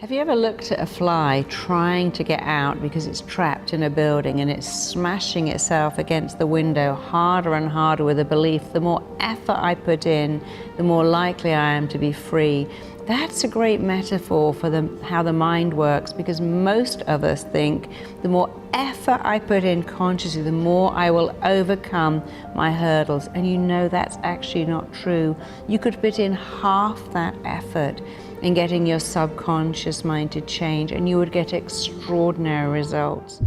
Have you ever looked at a fly trying to get out because it's trapped in a building and it's smashing itself against the window harder and harder with a belief, the more effort I put in, the more likely I am to be free? That's a great metaphor for how the mind works, because most of us think the more effort I put in consciously, the more I will overcome my hurdles. And you know that's actually not true. You could put in half that effort in getting your subconscious mind to change, and you would get extraordinary results.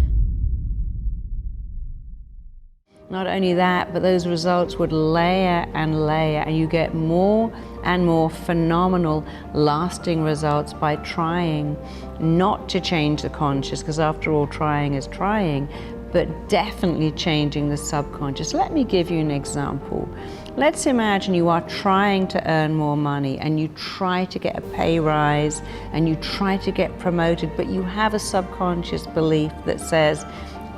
Not only that, but those results would layer and layer, and you get more and more phenomenal, lasting results by trying not to change the conscious, because after all, trying is trying, but definitely changing the subconscious. Let me give you an example. Let's imagine you are trying to earn more money and you try to get a pay rise and you try to get promoted, but you have a subconscious belief that says,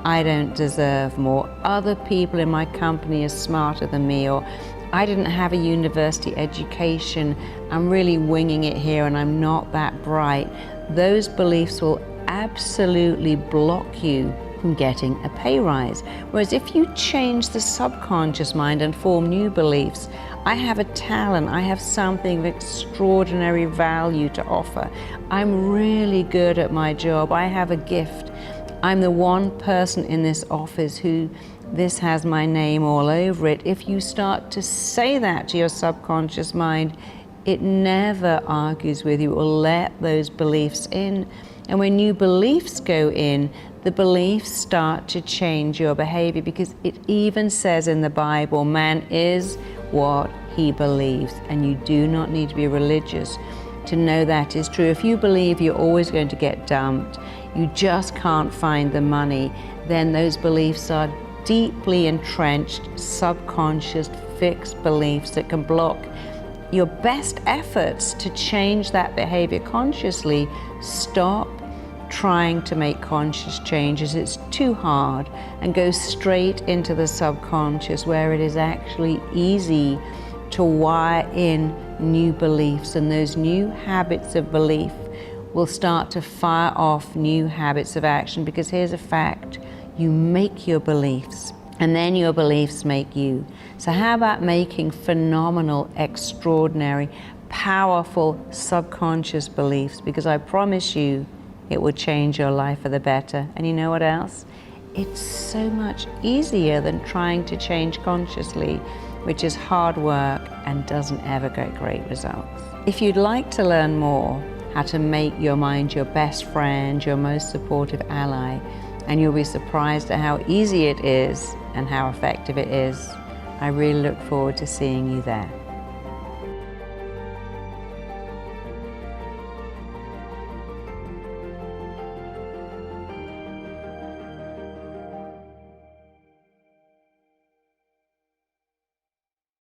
I don't deserve more. Other people in my company are smarter than me, or I didn't have a university education. I'm really winging it here and I'm not that bright. Those beliefs will absolutely block you from getting a pay rise. Whereas if you change the subconscious mind and form new beliefs, I have a talent, I have something of extraordinary value to offer. I'm really good at my job, I have a gift. I'm the one person in this office who this has my name all over it. If you start to say that to your subconscious mind, it never argues with you. It will let those beliefs in. And when new beliefs go in, the beliefs start to change your behavior, because it even says in the Bible, man is what he believes. And you do not need to be religious to know that is true. If you believe you're always going to get dumped, you just can't find the money, then those beliefs are deeply entrenched, subconscious, fixed beliefs that can block your best efforts to change that behavior consciously. Stop trying to make conscious changes. It's too hard, and go straight into the subconscious, where it is actually easy to wire in new beliefs, and those new habits of belief will start to fire off new habits of action. Because here's a fact, you make your beliefs and then your beliefs make you. So how about making phenomenal, extraordinary, powerful subconscious beliefs? Because I promise you, it will change your life for the better. And you know what else? It's so much easier than trying to change consciously, which is hard work and doesn't ever get great results. If you'd like to learn more how to make your mind your best friend, your most supportive ally, and you'll be surprised at how easy it is and how effective it is, I really look forward to seeing you there.